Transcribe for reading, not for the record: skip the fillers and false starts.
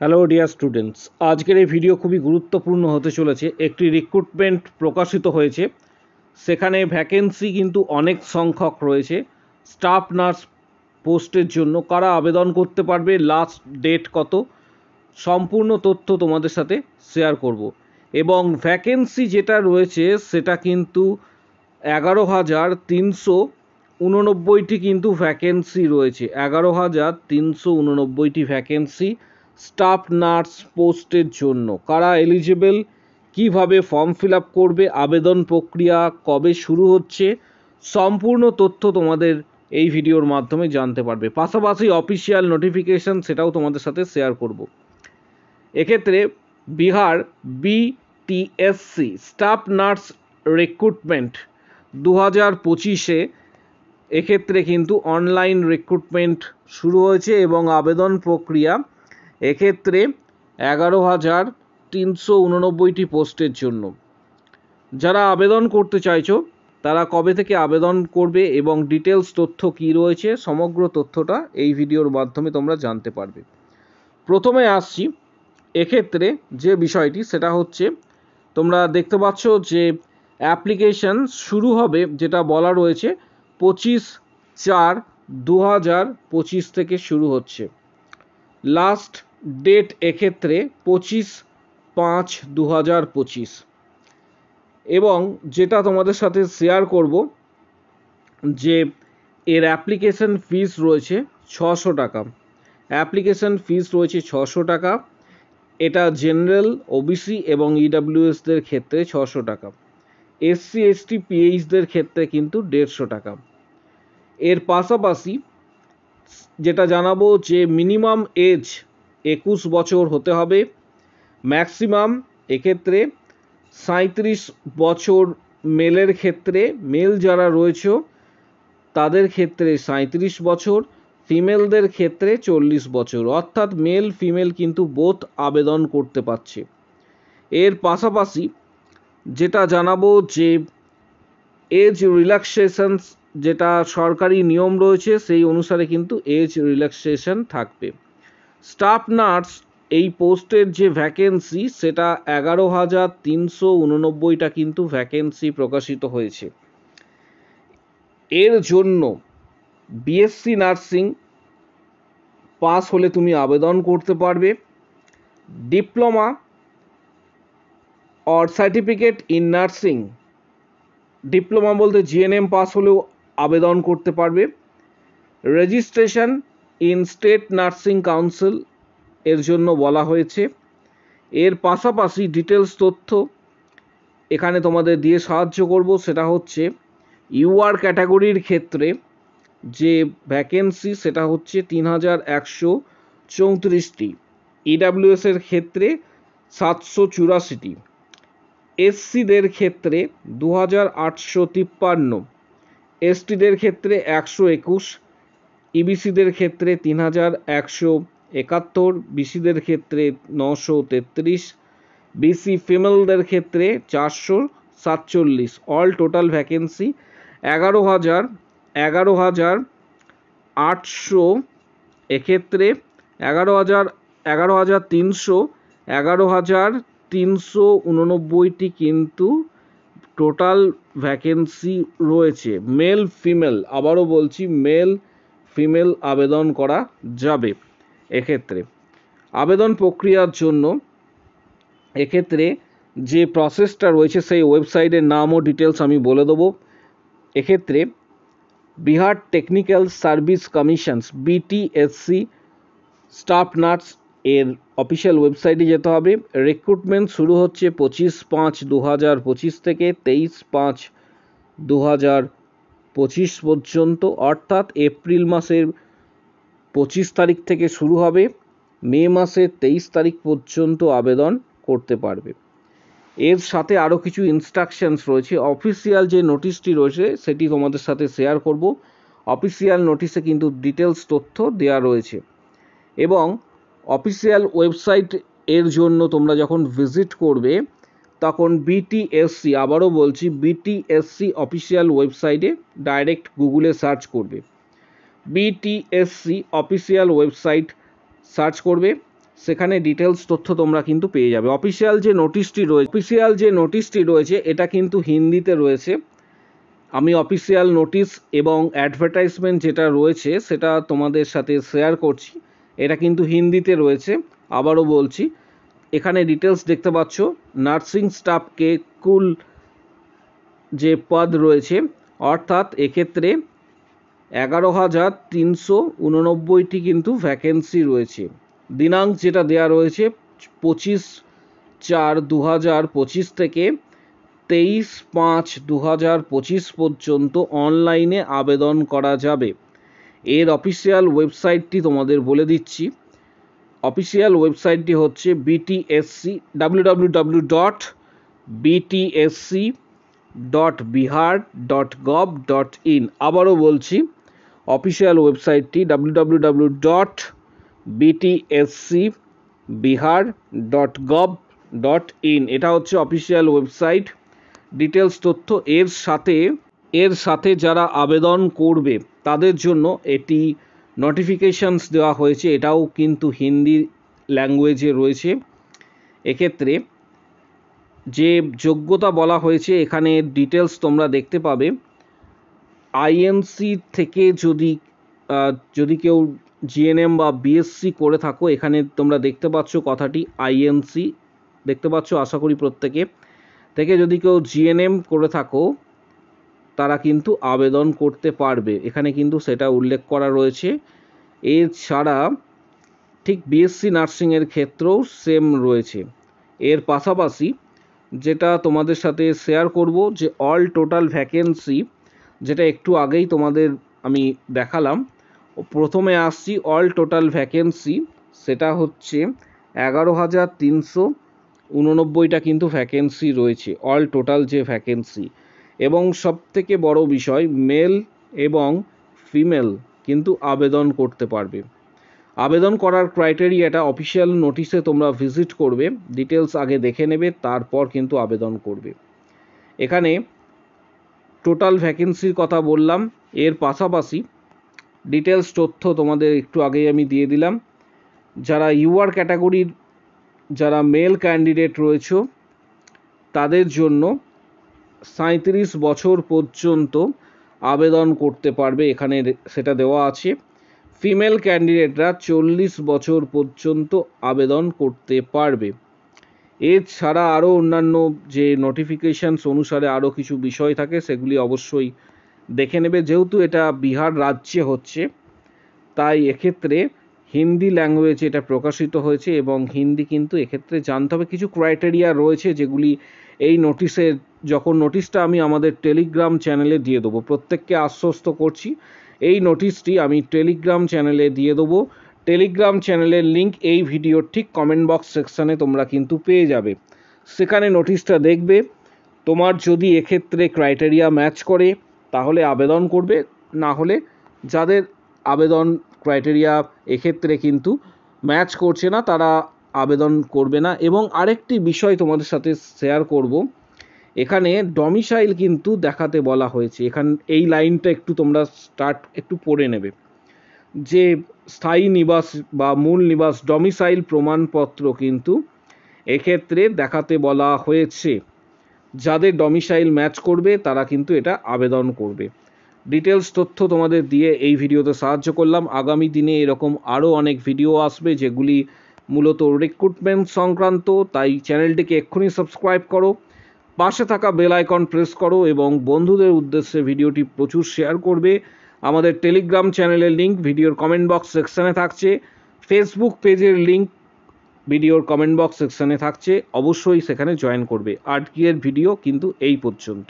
Hello dear students, আজকের এই video খুবই গুরুত্বপূর্ণ হতে চলেছে। একটি রিক্রুটমেন্ট প্রকাশিত হয়েছে, সেখানে ভ্যাকেন্সি কিন্তু অনেক সংখ্যক রয়েছে। স্টাফ নার্স পোস্টের জন্য কারা আবেদন করতে পারবে, লাস্ট ডেট কত, সম্পূর্ণ তথ্য তোমাদের সাথে শেয়ার করব। এবং ভ্যাকেন্সি যেটা রয়েছে সেটা কিন্তু 11,389টি কিন্তু ভ্যাকেন্সি রয়েছে। 11,389টি ভ্যাকেন্সি স্টাফ নার্স পোস্টের জন্য। কারা এলিজিবল, কিভাবে ফর্ম ফিল আপ করবে, আবেদন প্রক্রিয়া কবে শুরু হচ্ছে, সম্পূর্ণ তথ্য তোমাদের এই ভিডিওর মাধ্যমে জানতে পারবে। পাশাপাশি অফিসিয়াল নোটিফিকেশন সেটাও তোমাদের সাথে শেয়ার করব। এক্ষেত্রে Bihar BTSC staff nurse recruitment 2025-এ এক্ষেত্রে কিন্তু অনলাইন রিক্রুটমেন্ট শুরু হয়েছে এবং আবেদন প্রক্রিয়া এক্ষেত্রে 11,389টি পোস্টের জন্য। যারা আবেদন করতে চাইছো তারা কবে থেকে আবেদন করবে এবং ডিটেলস তথ্য কী রয়েছে, সমগ্র তথ্যটা এই ভিডিওর মাধ্যমে তোমরা জানতে পারবে। প্রথমে আসছি, এক্ষেত্রে যে বিষয়টি সেটা হচ্ছে, তোমরা দেখতে পাচ্ছ যে অ্যাপ্লিকেশন শুরু হবে, যেটা বলা রয়েছে 25/4/2025 থেকে শুরু হচ্ছে। লাস্ট ডেট এক্ষেত্রে 25/5/2025। এবং যেটা তোমাদের সাথে শেয়ার করব যে এর অ্যাপ্লিকেশন ফিস রয়েছে 600 টাকা। অ্যাপ্লিকেশন ফিস রয়েছে 600 টাকা। এটা জেনারেল, ওবিসি এবং ইডাব্লিউএসদের ক্ষেত্রে 600 টাকা। এসসি এসটি পিএইচদের ক্ষেত্রে কিন্তু 150 টাকা। এর পাশাপাশি যেটা জানাবো যে মিনিমাম এজ 21 বছর হতে হবে, ম্যাক্সিমাম এক্ষেত্রে 37 বছর মেলের ক্ষেত্রে, মেল যারা রয়েছে তাদের ক্ষেত্রে 37 বছর, ফিমেলদের ক্ষেত্রে 40 বছর, অর্থাৎ মেল ফিমেল কিন্তু বোথ আবেদন করতে পারছে। এর পাশাপাশি যেটা জানাবো যে এজ রিল্যাক্সেশনস, যেটা সরকারি নিয়ম রয়েছে সেই অনুসারে কিন্তু এজ রিল্যাক্সেশন থাকবে। স্টাফ নার্স এই পোস্টের যে ভ্যাকেন্সি সেটা 11,389টা কিন্তু ভ্যাকেন্সি প্রকাশিত হয়েছে। এর জন্য বিএসসি নার্সিং পাস হলে তুমি আবেদন করতে পারবে। Diploma or certificate in nursing, diploma বলতে জিএনএম পাস হলেও আবেদন করতে পারবে। Registration in state nursing council এর জন্য বলা হয়েছে। এর পাশাপাশি ডিটেলস তথ্য এখানে তোমাদের দিয়ে সাহায্য করব, সেটা হচ্ছে ইউআর ক্যাটাগরির ক্ষেত্রে যে ভ্যাকেন্সি সেটা হচ্ছে 3,134টি, ইডাব্লিউএসের ক্ষেত্রে 784টি, এসসিদের ক্ষেত্রে 2,853, এসটিদের ক্ষেত্রে 121, ইবিসিদের ক্ষেত্রে 3,171, বিসিদের ক্ষেত্রে 933, বিসি ফিমেলদের ক্ষেত্রে 447। অল টোটাল ভ্যাকেন্সি 11,800, এক্ষেত্রে 11,389টি কিন্তু টোটাল ভ্যাকেন্সি রয়েছে। মেল ফিমেল, আবারও বলছি, মেল ফিমেল আবেদন করা যাবে। এক্ষেত্রে আবেদন প্রক্রিয়ার জন্য এক্ষেত্রে যে প্রসেসটা রয়েছে সেই ওয়েবসাইটের নাম ও ডিটেলস আমি বলে দেবো। এক্ষেত্রে Bihar technical service commissions BTSC staff nurse এর অফিসিয়াল ওয়েবসাইটে যেতে হবে। রিক্রুটমেন্ট শুরু হচ্ছে 25/5/2025 থেকে 23/5/2025 পর্যন্ত, অর্থাৎ এপ্রিল মাসের 25 তারিখ থেকে শুরু হবে, মে মাসের 23 তারিখ পর্যন্ত আবেদন করতে পারবে। এর সাথে আরও কিছু ইনস্ট্রাকশনস রয়েছে। অফিসিয়াল যে নোটিশটি রয়েছে সেটি তোমাদের সাথে শেয়ার করব। অফিসিয়াল নোটিশে কিন্তু ডিটেলস তথ্য দেওয়া রয়েছে। এবং অফিসিয়াল ওয়েবসাইট এর জন্য তোমরা যখন ভিজিট করবে তখন বিটিএসসি, আবারও বলছি, বিটিএসসি অফিসিয়াল ওয়েবসাইটে ডাইরেক্ট গুগলে সার্চ করবে, বিটিএসসি অফিসিয়াল ওয়েবসাইট সার্চ করবে। সেখানে ডিটেলস তথ্য তোমরা কিন্তু পেয়ে যাবে। অফিসিয়াল যে নোটিশটি রয়েছে এটা কিন্তু হিন্দিতে রয়েছে। আমি অফিসিয়াল নোটিশ এবং অ্যাডভার্টাইজমেন্ট যেটা রয়েছে সেটা তোমাদের সাথে শেয়ার করছি। এটা কিন্তু হিন্দিতে রয়েছে। আবারও বলছি, এখানে ডিটেলস দেখতে পাচ্ছ। নার্সিং স্টাফকে কুল যে পদ রয়েছে, অর্থাৎ এক্ষেত্রে 11,389টি কিন্তু ভ্যাকেন্সি রয়েছে। দিনাঙ্ক যেটা দেয়া রয়েছে 25/4/2025 থেকে 23/5/2025 পর্যন্ত অনলাইনে আবেদন করা যাবে। এর অফিসিয়াল ওয়েবসাইটটি তোমাদের বলে দিচ্ছি। অফিসিয়াল ওয়েবসাইটটি হচ্ছে BTSC www.btsc.bihar.gov.in। আবারও বলছি, অফিসিয়াল ওয়েবসাইটটি www.btscbihar.gov.in। এটা হচ্ছে অফিসিয়াল ওয়েবসাইট। ডিটেলস তথ্য এর সাথে যারা আবেদন করবে তাদের জন্য এটি নোটিফিকেশনস দেওয়া হয়েছে। এটাও কিন্তু হিন্দি ল্যাঙ্গুয়েজে রয়েছে। এক্ষেত্রে যে যোগ্যতা বলা হয়েছে এখানে ডিটেলস তোমরা দেখতে পাবে। আইএনসি থেকে যদি কেউ জিএনএম বা বিএসসি করে থাকো, এখানে তোমরা দেখতে পাচ্ছ কথাটি আইএনসি দেখতে পাচ্ছ আশা করি প্রত্যেকে। থেকে যদি কেউ জিএনএম করে থাকো তারা কিন্তু আবেদন করতে পারবে, এখানে কিন্তু সেটা উল্লেখ করা রয়েছে। এছাড়া ঠিক বিএসসি নার্সিংয়ের ক্ষেত্রেও সেম রয়েছে। এর পাশাপাশি যেটা তোমাদের সাথে শেয়ার করব যে অল টোটাল ভ্যাকেন্সি, যেটা একটু আগেই তোমাদের আমি দেখালাম। প্রথমে আসছি অল টোটাল ভ্যাকেন্সি, সেটা হচ্ছে 11,389টা কিন্তু ভ্যাকেন্সি রয়েছে অল টোটাল যে ভ্যাকেন্সি। এবং সবথেকে বড় বিষয়, মেল এবং ফিমেল কিন্তু আবেদন করতে পারবে। আবেদন করার ক্রাইটেরিয়াটা অফিসিয়াল নোটিশে তোমরা ভিজিট করবে, ডিটেলস আগে দেখে নেবে, তারপর কিন্তু আবেদন করবে। এখানে টোটাল ভ্যাকেন্সির কথা বললাম। এর পাশাপাশি ডিটেলস তথ্য তোমাদের একটু আগেই আমি দিয়ে দিলাম। যারা ইউআর ক্যাটাগরির যারা মেল ক্যান্ডিডেট রয়েছে তাদের জন্য 37 বছর পর্যন্ত আবেদন করতে পারবে, এখানে সেটা দেওয়া আছে। ফিমেল ক্যান্ডিডেটরা 40 বছর পর্যন্ত আবেদন করতে পারবে। এছাড়া আরও অন্যান্য যে নোটিফিকেশানস অনুসারে আরও কিছু বিষয় থাকে সেগুলি অবশ্যই দেখে নেবে। যেহেতু এটা বিহার রাজ্যে হচ্ছে তাই এক্ষেত্রে হিন্দি ল্যাঙ্গুয়েজে এটা প্রকাশিত হয়েছে এবং হিন্দি কিন্তু এক্ষেত্রে জানতে হবে। কিছু ক্রাইটেরিয়া রয়েছে যেগুলি এই নোটিশের, যখন নোটিশটা আমি আমাদের টেলিগ্রাম চ্যানেলে দিয়ে দেবো, প্রত্যেককে আশ্বস্ত করছি এই নোটিশটি আমি টেলিগ্রাম চ্যানেলে দিয়ে দেবো। টেলিগ্রাম চ্যানেলের লিঙ্ক এই ভিডিওর ঠিক কমেন্ট বক্স সেকশানে তোমরা কিন্তু পেয়ে যাবে। সেখানে নোটিশটা দেখবে, তোমার যদি এক্ষেত্রে ক্রাইটেরিয়া ম্যাচ করে তাহলে আবেদন করবে, না হলে যাদের আবেদন ক্রাইটেরিয়া এক্ষেত্রে কিন্তু ম্যাচ করছে না তারা আবেদন করবে না। এবং আরেকটি বিষয় তোমাদের সাথে শেয়ার করব, এখানে ডমিসাইল কিন্তু দেখাতে বলা হয়েছে। এই লাইনটা একটু তোমরা একটু পড়ে নেবে, যে স্থায়ী নিবাস বা মূল নিবাস ডমিসাইল প্রমাণপত্র কিন্তু এক্ষেত্রে দেখাতে বলা হয়েছে। যাদের ডমিসাইল ম্যাচ করবে তারা কিন্তু এটা আবেদন করবে। ডিটেলস তথ্য তোমাদের দিয়ে এই ভিডিওতে সাহায্য করলাম। আগামী দিনে এরকম আরও অনেক ভিডিও আসবে যেগুলি মূলত রিক্রুটমেন্ট সংক্রান্ত, তাই চ্যানেলটিকে এক্ষুনি সাবস্ক্রাইব করো, পাশে থাকা বেল আইকন প্রেস করো এবং বন্ধুদের উদ্দেশ্যে ভিডিওটি প্রচুর শেয়ার করবে। আমাদের টেলিগ্রাম চ্যানেলের লিঙ্ক ভিডিওর কমেন্ট বক্স সেকশানে থাকছে, ফেসবুক পেজের লিঙ্ক ভিডিওর কমেন্ট বক্স সেকশানে থাকছে, অবশ্যই সেখানে জয়েন করবে। আজকের ভিডিও কিন্তু এই পর্যন্ত।